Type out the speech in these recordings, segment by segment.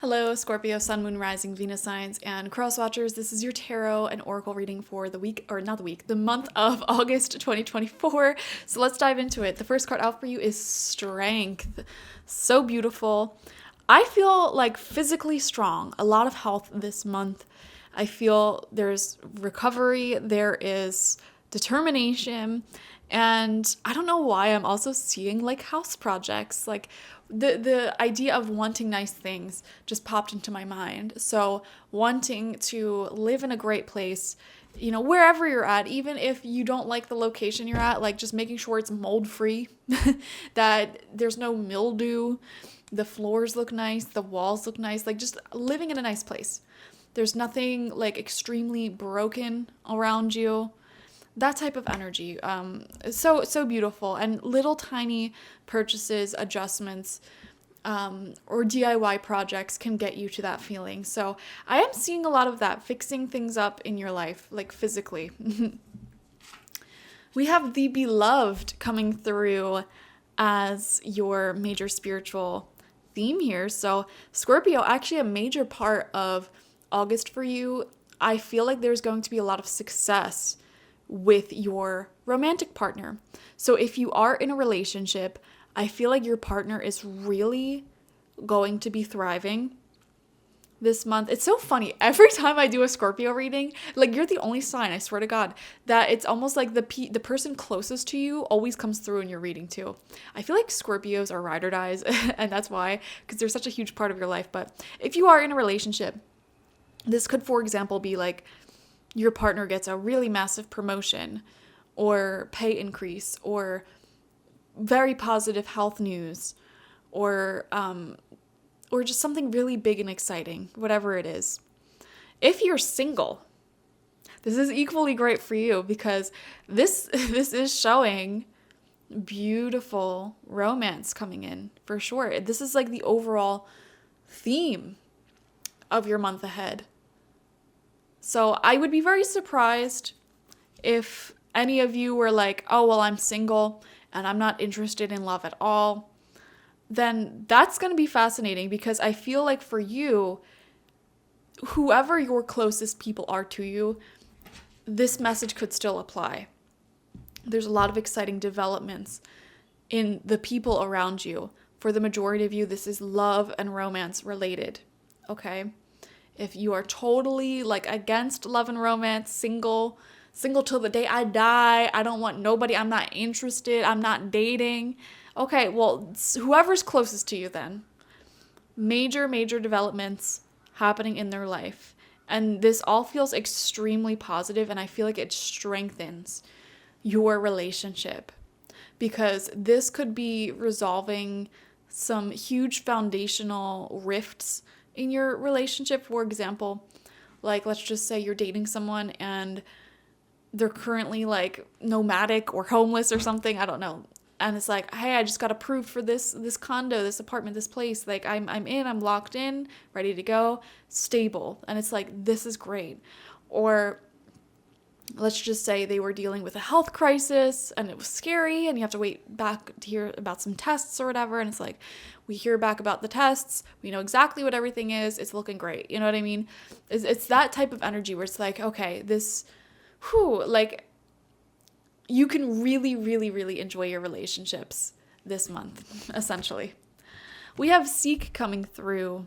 Hello, Scorpio, Sun, Moon, Rising, Venus signs, and cross watchers. This is your tarot and oracle reading for the week, or not the week, the month of August 2024. So let's dive into it. The first card out for you is Strength. So beautiful. I feel like physically strong, a lot of health this month. I feel there's recovery, there is determination, and I don't know why I'm also seeing like house projects, like the idea of wanting nice things just popped into my mind. So wanting to live in a great place, wherever you're at, even if you don't like the location you're at, like just making sure it's mold free, that there's no mildew, the floors look nice, the walls look nice, like just living in a nice place. There's nothing like extremely broken around you. That type of energy. So beautiful. And little tiny purchases, adjustments, or DIY projects can get you to that feeling. So I am seeing a lot of that, fixing things up in your life, like physically. We have the Beloved coming through as your major spiritual theme here. So Scorpio, actually a major part of August for you. I feel like there's going to be a lot of success with your romantic partner. So if you are in a relationship, I feel like your partner is really going to be thriving this month. It's so funny. Every time I do a Scorpio reading, like you're the only sign, I swear to God, that it's almost like the person closest to you always comes through in your reading too. I feel like Scorpios are ride or dies, and that's why, because they're such a huge part of your life. But if you are in a relationship, this could, for example, be like your partner gets a really massive promotion or pay increase or very positive health news or just something really big and exciting, whatever it is. If you're single, this is equally great for you because this is showing beautiful romance coming in for sure. This is like the overall theme of your month ahead. So I would be very surprised if any of you were like, oh, well, I'm single and I'm not interested in love at all. Then that's going to be fascinating because I feel like for you, whoever your closest people are to you, this message could still apply. There's a lot of exciting developments in the people around you. For the majority of you, this is love and romance related, okay? If you are totally like against love and romance, single till the day I die, I don't want nobody, I'm not interested, I'm not dating. Okay, well, whoever's closest to you then. Major developments happening in their life. And this all feels extremely positive, and I feel like it strengthens your relationship. Because this could be resolving some huge foundational rifts in your relationship. For example, like let's just say you're dating someone and they're currently like nomadic or homeless or something, I don't know. And it's like, hey, I just got approved for this condo, this apartment, this place. Like I'm locked in, ready to go, stable. And it's like, this is great. Or let's just say they were dealing with a health crisis and it was scary and you have to wait back to hear about some tests or whatever. And it's like, we hear back about the tests. We know exactly what everything is. It's looking great. You know what I mean? It's that type of energy where it's like, okay, like you can really enjoy your relationships this month, essentially. We have Seek coming through.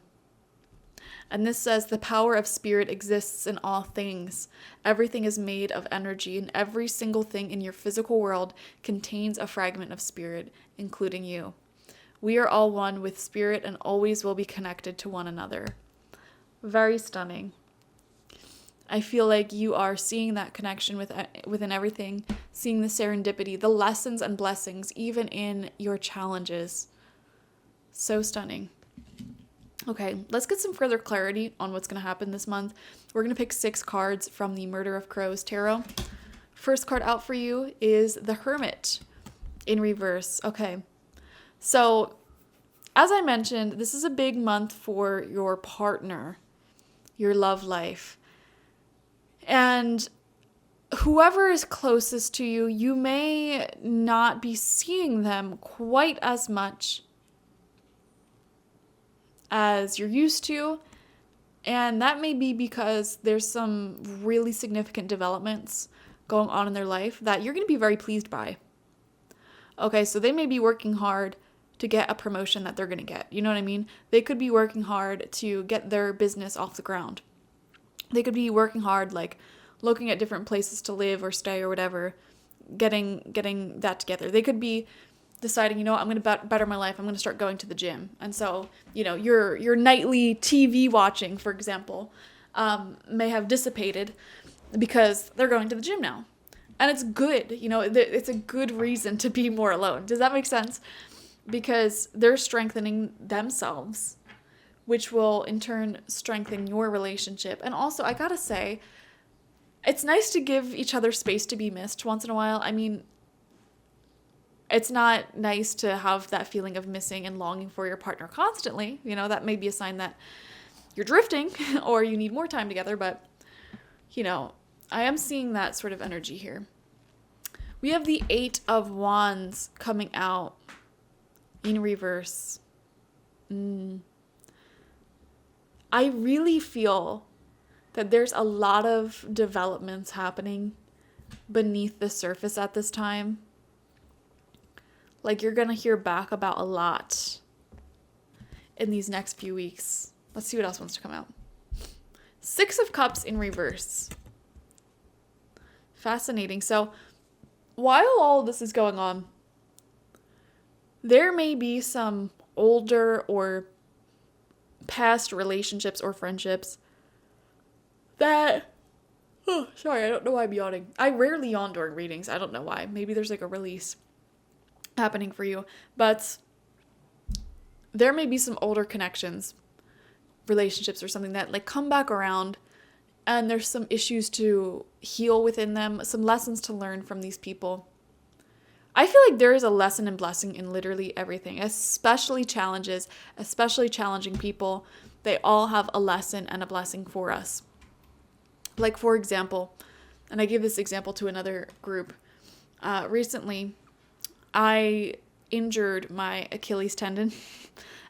And this says, the power of spirit exists in all things. Everything is made of energy, and every single thing in your physical world contains a fragment of spirit, including you. We are all one with spirit and always will be connected to one another. Very stunning. I feel like you are seeing that connection within everything, seeing the serendipity, the lessons and blessings, even in your challenges. So stunning. Okay, let's get some further clarity on what's going to happen this month. We're going to pick 6 cards from the Murder of Crows Tarot. First card out for you is the Hermit in reverse. Okay, so as I mentioned, this is a big month for your partner, your love life. And whoever is closest to you, you may not be seeing them quite as much as you're used to. And that may be because there's some really significant developments going on in their life that you're going to be very pleased by. Okay, so they may be working hard to get a promotion that they're going to get. You know what I mean? They could be working hard to get their business off the ground. They could be working hard, like looking at different places to live or stay or whatever, getting that together. They could be deciding, I'm going to better my life. I'm going to start going to the gym. And so, your nightly TV watching, for example, may have dissipated because they're going to the gym now. And it's good. It's a good reason to be more alone. Does that make sense? Because they're strengthening themselves, which will in turn strengthen your relationship. And also, I gotta say, it's nice to give each other space to be missed once in a while. I mean, it's not nice to have that feeling of missing and longing for your partner constantly. That may be a sign that you're drifting or you need more time together. But, I am seeing that sort of energy here. We have the 8 of Wands coming out in reverse. I really feel that there's a lot of developments happening beneath the surface at this time. Like, you're going to hear back about a lot in these next few weeks. Let's see what else wants to come out. 6 of Cups in reverse. Fascinating. So, while all of this is going on, there may be some older or past relationships or friendships that... Oh, sorry, I don't know why I'm yawning. I rarely yawn during readings. I don't know why. Maybe there's like a release happening for you, but there may be some older connections, relationships or something that like come back around, and there's some issues to heal within them, some lessons to learn from these people. I feel like there is a lesson and blessing in literally everything, especially challenges, especially challenging people. They all have a lesson and a blessing for us. Like, for example, and I gave this example to another group, recently I injured my Achilles tendon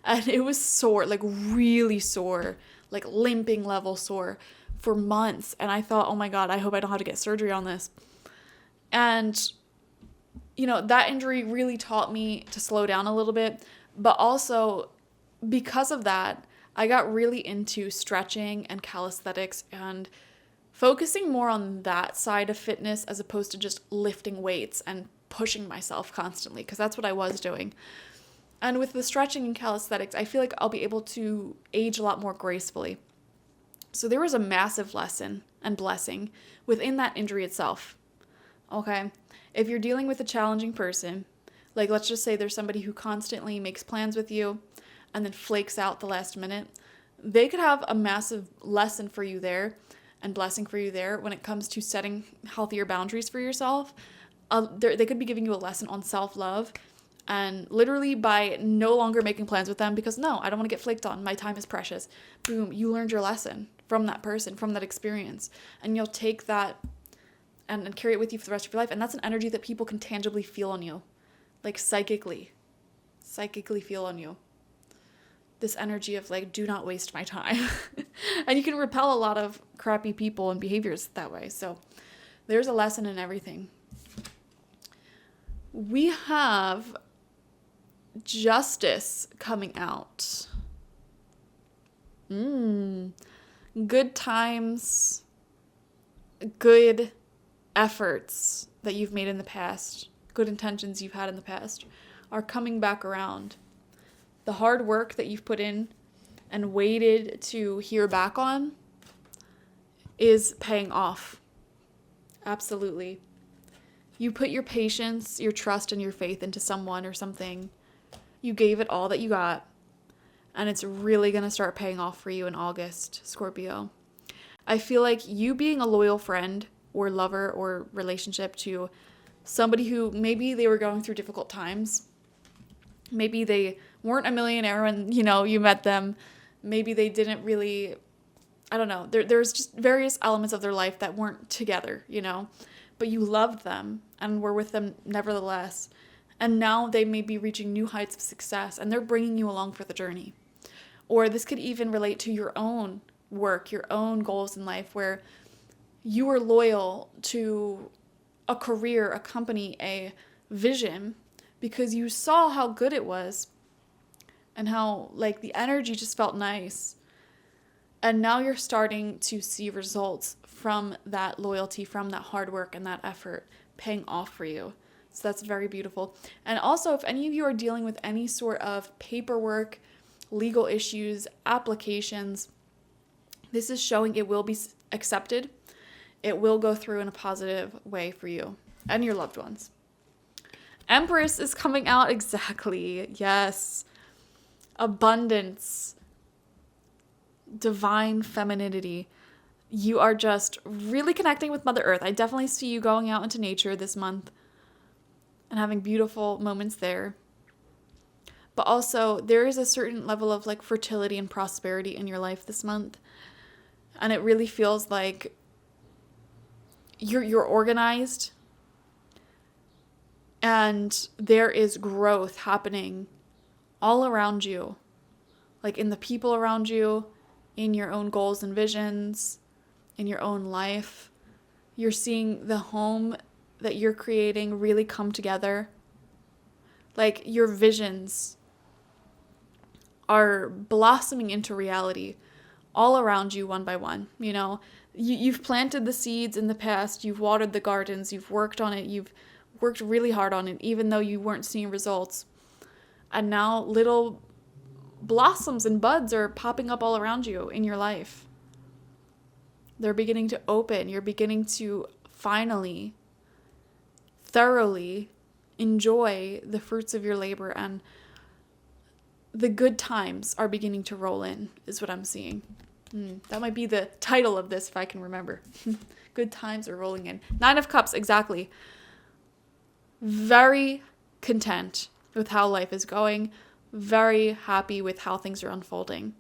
and it was sore, like really sore, like limping level sore for months. And I thought, oh my God, I hope I don't have to get surgery on this. And, that injury really taught me to slow down a little bit. But also because of that, I got really into stretching and calisthenics and focusing more on that side of fitness as opposed to just lifting weights and pushing myself constantly, because that's what I was doing. And with the stretching and calisthenics, I feel like I'll be able to age a lot more gracefully. So there was a massive lesson and blessing within that injury itself. Okay? If you're dealing with a challenging person, like let's just say there's somebody who constantly makes plans with you and then flakes out the last minute, they could have a massive lesson for you there and blessing for you there when it comes to setting healthier boundaries for yourself. They could be giving you a lesson on self-love, and literally by no longer making plans with them because, no, I don't want to get flaked on. My time is precious. Boom, you learned your lesson from that person, from that experience. And you'll take that and carry it with you for the rest of your life. And that's an energy that people can tangibly feel on you, like psychically feel on you. This energy of like, do not waste my time. And you can repel a lot of crappy people and behaviors that way. So there's a lesson in everything. We have Justice coming out. Good times, good efforts that you've made in the past, good intentions you've had in the past are coming back around. The hard work that you've put in and waited to hear back on is paying off. Absolutely. You put your patience, your trust, and your faith into someone or something. You gave it all that you got. And it's really going to start paying off for you in August, Scorpio. I feel like you being a loyal friend or lover or relationship to somebody who maybe they were going through difficult times. Maybe they weren't a millionaire when, you met them. Maybe they didn't really, I don't know. There's just various elements of their life that weren't together, But you loved them and were with them nevertheless. And now they may be reaching new heights of success and they're bringing you along for the journey. Or this could even relate to your own work, your own goals in life, where you were loyal to a career, a company, a vision, because you saw how good it was and how like the energy just felt nice. And now you're starting to see results from that loyalty, from that hard work and that effort paying off for you. So that's very beautiful. And also, if any of you are dealing with any sort of paperwork, legal issues, applications, this is showing it will be accepted. It will go through in a positive way for you and your loved ones. Empress is coming out exactly. Yes. Abundance. Divine femininity. You are just really connecting with Mother Earth. I definitely see you going out into nature this month and having beautiful moments there. But also, there is a certain level of like fertility and prosperity in your life this month. And it really feels like you're organized, and there is growth happening all around you, like in the people around you, in your own goals and visions, in your own life. You're seeing the home that you're creating really come together. Like your visions are blossoming into reality all around you one by one. You know, you've planted the seeds in the past, you've watered the gardens, you've worked on it, you've worked really hard on it, even though you weren't seeing results. And now little blossoms and buds are popping up all around you in your life. They're beginning to open. You're beginning to finally, thoroughly enjoy the fruits of your labor, and the good times are beginning to roll in, is what I'm seeing. That might be the title of this if I can remember. Good times are rolling in. 9 of Cups, exactly. Very content with how life is going. Very happy with how things are unfolding.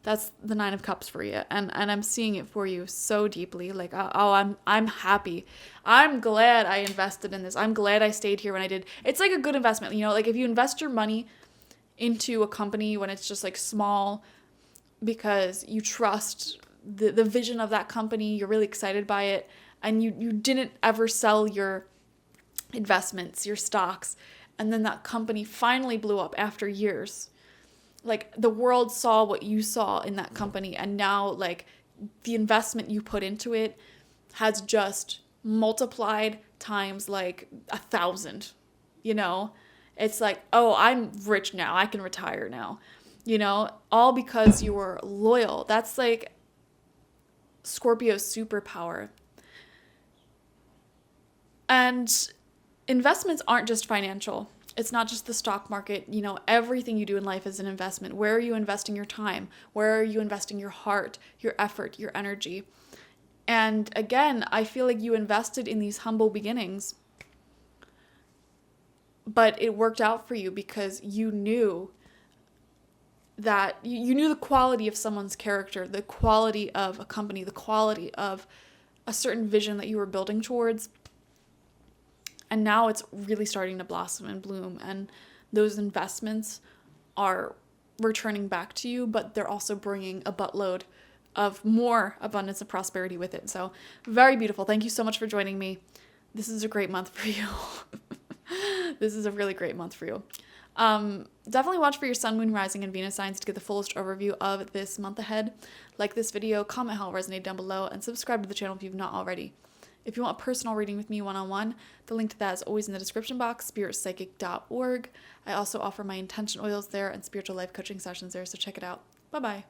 That's the 9 of Cups for you. And I'm seeing it for you so deeply. Like, I'm happy. I'm glad I invested in this. I'm glad I stayed here when I did. It's like a good investment. You know, like if you invest your money into a company when it's just like small, because you trust the vision of that company, you're really excited by it, and you didn't ever sell your investments, your stocks, and then that company finally blew up after years. Like the world saw what you saw in that company, and now like the investment you put into it has just multiplied times like 1,000, you know? It's like, oh, I'm rich now, I can retire now. You know, all because you were loyal. That's like Scorpio's superpower. And investments aren't just financial. It's not just the stock market. You know, everything you do in life is an investment. Where are you investing your time? Where are you investing your heart, your effort, your energy? And again, I feel like you invested in these humble beginnings, but it worked out for you because you knew that you knew the quality of someone's character, the quality of a company, the quality of a certain vision that you were building towards. And now it's really starting to blossom and bloom, and those investments are returning back to you, but they're also bringing a buttload of more abundance and prosperity with it. So very beautiful. Thank you so much for joining me. This is a great month for you. This is a really great month for you. Definitely watch for your sun, moon, rising, and Venus signs to get the fullest overview of this month ahead. Like this video, comment how it resonated down below, and subscribe to the channel if you've not already. If you want a personal reading with me one-on-one, the link to that is always in the description box, spiritpsychic.org. I also offer my intention oils there and spiritual life coaching sessions there, so check it out. Bye-bye.